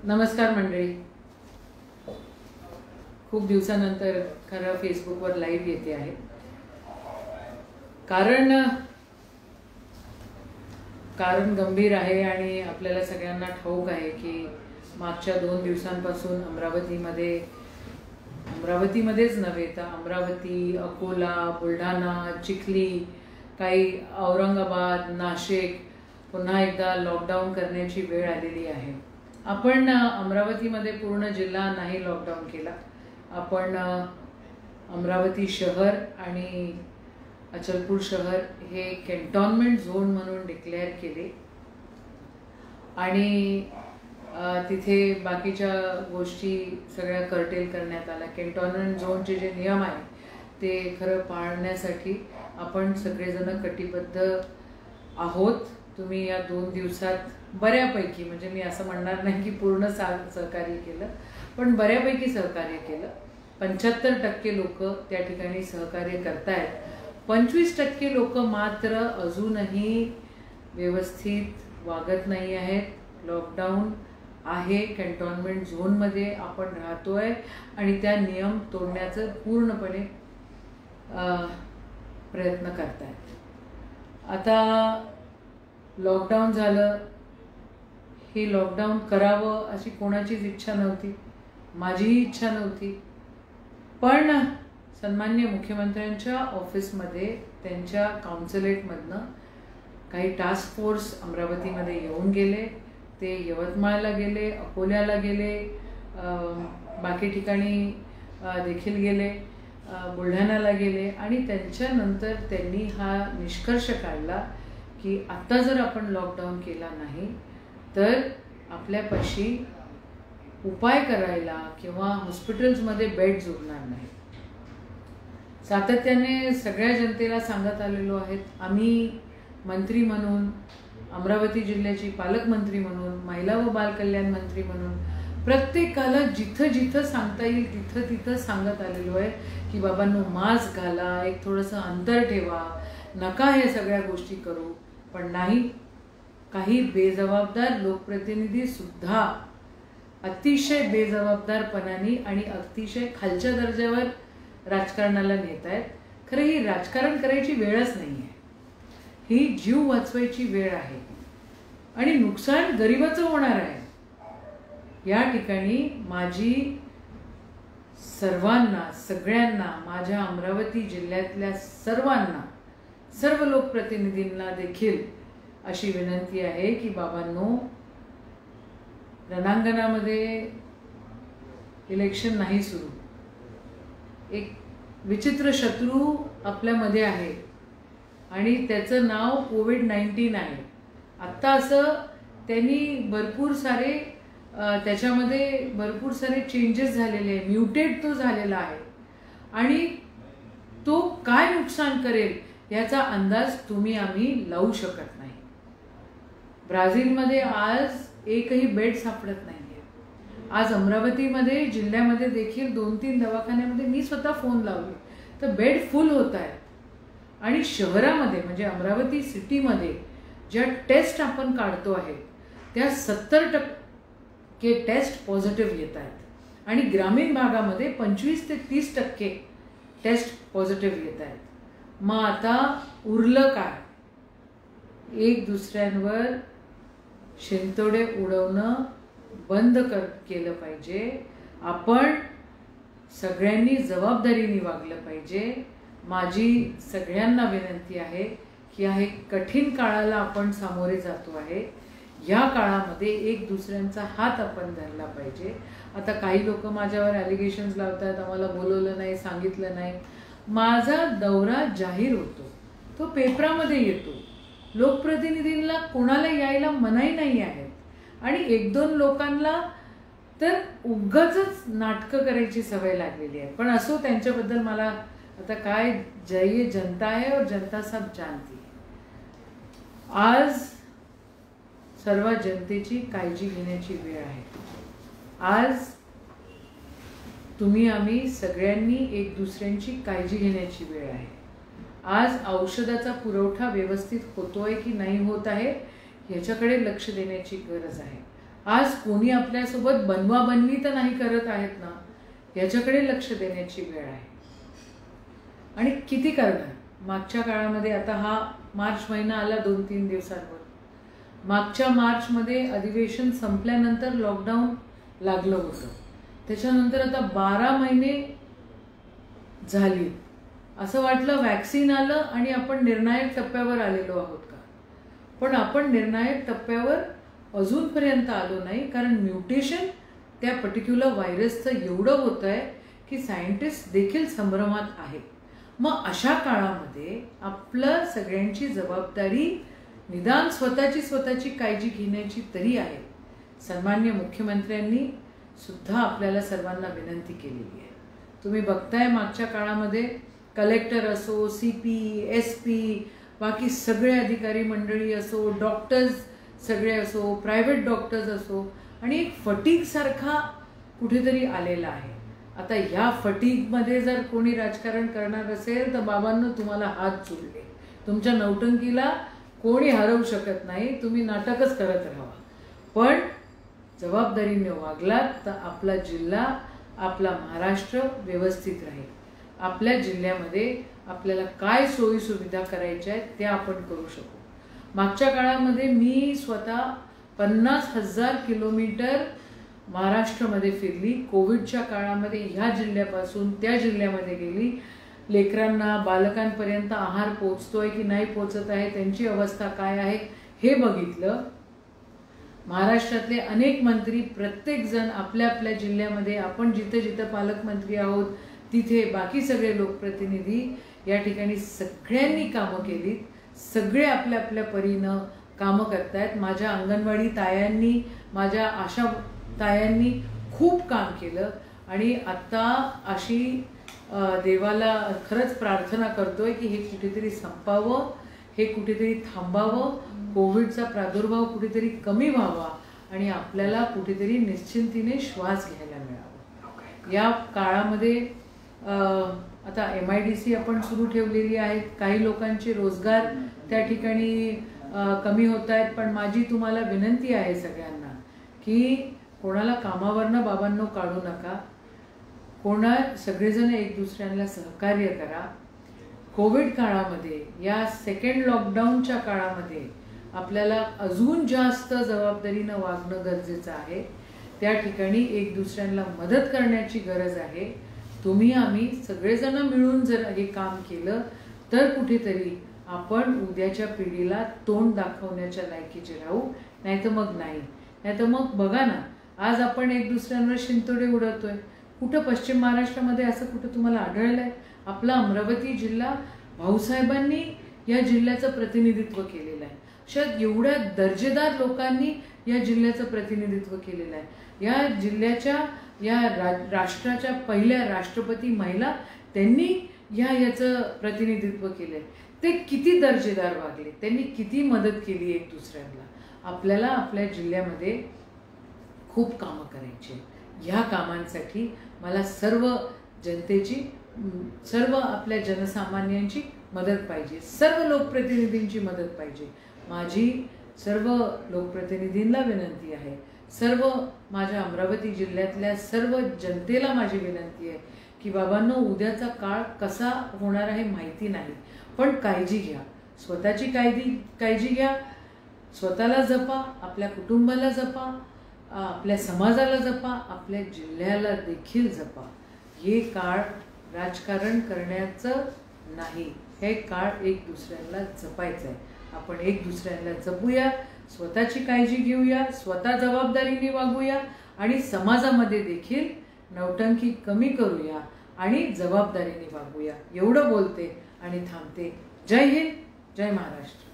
नमस्कार मंडळी. खूप दिवसानंतर खरं फेसबुकवर लाईव्ह येते आहे. कारण गंभीर आहे आणि आपल्याला सगळ्यांना ठाऊक आहे की मागच्या 2 दिवसांपासून अमरावतीमध्येच नव्हे तर अमरावती, अकोला, बुलढाणा, चिखली, काही औरंगाबाद, नाशिक पुन्हा एकदा लॉकडाऊन करण्याची वेळ आलेली आहे. आपण अमरावतीमध्ये पूर्ण जिल्हा नाही लॉकडाऊन केला. आपण अमरावती शहर आणि अचलपूर शहर हे कॅन्टॉन्मेंट झोन म्हणून डिक्लेअर केले आणि तिथे बाकीच्या गोष्टी सगळ्या कर्टेल करण्यात आल्या. कॅन्टॉन्मेंट झोनचे जे नियम आहे ते खरं पाळण्यासाठी आपण सगळेजण कटिबद्ध आहोत. तुम्ही या 2 दिवसात बऱ्यापैकी, म्हणजे मी असं म्हणणार नाही की पूर्ण सहकार्य केलं, पण बऱ्यापैकी सहकार्य केलं. 75% लोक त्या ठिकाणी सहकार्य करतायत. 25% लोक मात्र अजूनही व्यवस्थित वागत नाही आहेत. लॉकडाऊन आहे, कॅन्टॉन्मेंट झोनमध्ये आपण राहतोय आणि त्या नियम तोडण्याचं पूर्णपणे प्रयत्न करतायत. आता लॉकडाऊन झालं, हे लॉकडाऊन करावं अशी कोणाचीच इच्छा नव्हती, माझीही इच्छा नव्हती. पण सन्माननीय मुख्यमंत्र्यांच्या ऑफिसमध्ये त्यांच्या काउन्सिलेटमधनं काही टास्क फोर्स अमरावतीमध्ये येऊन गेले. ते यवतमाळला गेले, अकोल्याला गेले, बाकी ठिकाणी देखील गेले, बुलढाण्याला गेले आणि त्यांच्यानंतर त्यांनी हा निष्कर्ष काढला की आत्ता जर आपण लॉकडाऊन केला नाही तर आपल्यापाशी उपाय करायला किंवा हॉस्पिटल्समध्ये बेड्स उरणार नाही. सातत्याने सगळ्या जनतेला सांगत आलेलो आहेत. आम्ही मंत्री म्हणून, अमरावती जिल्ह्याची पालकमंत्री म्हणून, महिला व बालकल्याण मंत्री म्हणून प्रत्येकाला जिथं जिथं सांगता येईल तिथं तिथं सांगत आलेलो आहे की बाबांनो, मास्क घाला, एक थोडंसं अंतर ठेवा, नका हे सगळ्या गोष्टी करू. पण नाही, काही बेजबाबदार लोकप्रतिनिधी सुद्धा अतिशय बेजबाबदारपणाने आणि अतिशय खालच्या दर्जावर राजकारणाला नेत आहेत. खरं ही राजकारण करायची वेळच नाही आहे, ही जीव वाचवायची वेळ आहे आणि नुकसान गरिबाचं होणार आहे. या ठिकाणी माझी सर्वांना, सगळ्यांना, माझ्या अमरावती जिल्ह्यातल्या सर्वांना, सर्व लोकप्रतिनिधींना देखील अशी विनंती आहे की बाबांनो, रणांगणामध्ये इलेक्शन नाही सुरू. एक विचित्र शत्रू आपल्यामध्ये आहे आणि त्याचं नाव कोविड-19 आहे. आत्ता असं त्यांनी त्याच्यामध्ये भरपूर सारे चेंजेस झालेले आहे, म्युटेट तो झालेला आहे आणि तो काय नुकसान करेल याचा अंदाज आम्ही लावू शकत नाही. ब्राझीलमध्ये आज एकही बेड सापडत नाही आहे. आज अमरावतीमध्ये जिल्ह्यामध्ये देखील 2-3 दवाखान्यामध्ये मी स्वतः फोन लावले तर बेड फुल होत आहेत आणि शहरामध्ये म्हणजे अमरावती सिटीमध्ये ज्या टेस्ट आपण काढतो आहे त्या 70% टेस्ट पॉझिटिव्ह येत आहेत आणि ग्रामीण भागामध्ये 25 ते 30% टेस्ट पॉझिटिव्ह येत आहेत. मग आता उरलं काय? एक दुसऱ्यांवर शिंतोडे उडवणं बंद केलं पाहिजे. आपण सगळ्यांनी जबाबदारीने वागलं पाहिजे. माझी सगळ्यांना विनंती आहे की या कठीण काळाला आपण सामोरे जातो आहे, या काळामध्ये एक दुसऱ्यांचा हात आपण धरला पाहिजे. आता काही लोक माझ्यावर ॲलिगेशन्स लावतात, आम्हाला बोलवलं नाही, सांगितलं नाही. माझा दौरा जाहीर होतो, तो पेपरामध्ये येतो. लोकप्रतिनिधींना कोणाला यायला मनाई नाही आहे आणि 1-2 लोकांना तर उगाचच नाटकं करायची सवय लागलेली आहे. पण असो, त्यांच्याबद्दल मला आता काय, जय जनता आहे और जनता सब जानती है. आज सर्व जनतेची काळजी घेण्याची वेळ आहे. आज आम्ही सगळ्यांनी एक दुसऱ्यांची काळजी घेण्याची वेळ आहे. आज औषधाचा पुरवठा व्यवस्थित होतोय की नाही होत आहे ह्याच्याकडे लक्ष देण्याची गरज आहे. आज कोणी आपल्यासोबत बनवाबनवी तर नाही करत आहेत ना, याच्याकडे लक्ष देण्याची वेळ आहे. आणि किती करणार. मागच्या काळामध्ये आता हा मार्च महिना आला 2-3 दिवसांवर. मागच्या मार्चमध्ये अधिवेशन संपल्यानंतर लॉकडाऊन लागलं होतं. त्याच्यानंतर आता 12 महिने झाली. असं वाटलं वॅक्सिन आलं आणि आपण निर्णायक टप्प्यावर आलेलो आहोत का. पण आपण निर्णायक टप्प्यावर अजूनपर्यंत आलो नाही, कारण म्युटेशन त्या पर्टिक्युलर व्हायरसचं एवढं होतं आहे की सायंटिस्ट देखील संभ्रमात आहेत. मग अशा काळामध्ये आपलं सगळ्यांची जबाबदारी निदान स्वतःची काळजी घेण्याची तरी आहे. सन्माननीय मुख्यमंत्र्यांनी सुद्धा आपल्याला सर्वांना विनंती केलेली आहे. तुम्ही बघताय मागच्या काळामध्ये कलेक्टर असो, CP, SP, बाकी सगळे अधिकारी मंडळी असो, डॉक्टर्स सगळे असो, प्रायव्हेट डॉक्टर्स असो, आणि एक फटीग सारखा कुठेतरी आलेला आहे. आता ह्या फटीगमध्ये जर कोणी राजकारण करणार असेल तर बाबांनो तुम्हाला हात जोडले. तुमच्या नौटंकीला कोणी हरवू शकत नाही. तुम्ही नाटकच करत राहा. पण जबाबदारीने वागलात तर आपला जिल्हा, आपला महाराष्ट्र व्यवस्थित राहील. आपल्या जिल्ह्यामध्ये आपल्याला काय सोयी सुविधा करायच्या आहेत त्या आपण करू शकू. मागच्या काळामध्ये मी स्वतः 50,000 किलोमीटर महाराष्ट्रामध्ये फिरली. कोविडच्या काळामध्ये ह्या जिल्ह्यापासून त्या जिल्ह्यामध्ये गेली. लेकरांना, बालकांपर्यंत आहार पोचतोय की नाही पोचत आहे, त्यांची अवस्था काय आहे हे बघितलं. महाराष्ट्रातले अनेक मंत्री, प्रत्येकजण आपल्या आपल्या जिल्ह्यामध्ये, आपण जिथं जिथं पालकमंत्री आहोत तिथे बाकी सगळे लोकप्रतिनिधी या ठिकाणी सगळ्यांनी कामं केली. सगळे आपल्या आपल्या परीनं कामं करतायत. माझ्या अंगणवाडी तायांनी, माझ्या आशा तायांनी खूप काम केलं. आणि आत्ता अशी देवाला खरंच प्रार्थना करतोय की हे कुठेतरी संपावं, हे कुठेतरी थांबावं, कोविडचा प्रादुर्भाव कुठेतरी कमी व्हावा आणि आपल्याला कुठेतरी निश्चिंतीने श्वास घ्यायला मिळावा. या काळामध्ये आता MIDC आपण सुरू ठेवलेली आहेत. काही लोकांचे रोजगार त्या ठिकाणी कमी होत आहेत. पण माझी तुम्हाला विनंती आहे सगळ्यांना की कोणाला कामावरनं बाबांनो काढू नका. सगळेजण एक दुसऱ्यांना सहकार्य करा. कोविड काळामध्ये, या सेकंड लॉकडाऊनच्या काळामध्ये आपल्याला अजून जास्त जबाबदारीनं वागणं गरजेचं आहे. त्या ठिकाणी एक दुसऱ्यांना मदत करण्याची गरज आहे. तुम्ही आम्ही सगळेजण मिळून जर हे काम केलं तर कुठेतरी आपण उद्याच्या पिढीला तोंड दाखवण्याच्या लायकीचे राहू. नाहीतर मग नाही. नाहीतर मग बघा ना, आज आपण एक दुसऱ्यांवर शिंतोडे उडवतोय. कुठं पश्चिम महाराष्ट्रामध्ये असं कुठं तुम्हाला आढळलंय? आपला अमरावती जिल्हा, भाऊसाहेबांनी या जिल्ह्याचं प्रतिनिधित्व केलेलं आहे. अशा एवढ्या दर्जेदार लोकांनी या जिल्ह्याचं प्रतिनिधित्व केलेलं आहे. या जिल्ह्याच्या, या राष्ट्राच्या पहिल्या राष्ट्रपती महिला, त्यांनी याचं प्रतिनिधित्व केलं आहे. ते किती दर्जेदार वागले, त्यांनी किती मदत केली एक दुसऱ्यांना. आपल्याला आपल्या जिल्ह्यामध्ये खूप कामं करायची. ह्या कामांसाठी मला सर्व जनतेची, सर्व आपल्या जनसामान्यांची मदत पाहिजे. सर्व लोकप्रतिनिधींची मदत पाहिजे. माझी सर्व लोकप्रतिनिधींना विनंती आहे, सर्व माझ्या अमरावती जिल्ह्यातल्या सर्व जनतेला माझी विनंती आहे की बाबांनो, उद्याचा काळ कसा होणार आहे माहिती नाही, पण काळजी घ्या. स्वतःची काळजी घ्या. स्वतःला जपा, आपल्या कुटुंबाला जपा, आपल्या समाजाला जपा, आपल्या जिल्ह्याला देखील जपा. हे काळ राजकारण करण्याचं नाही. हे काळ एक दुसऱ्याला जपायचं आहे. आपण एक दुसऱ्याला जपूया, स्वतःची काळजी घेऊया, स्वतः जबाबदारीने वागूया आणि समाजामध्ये देखील नौटंकी कमी करूया आणि जबाबदारीने वागूया. एवढं बोलते आणि थांबते. जय हिंद, जय महाराष्ट्र.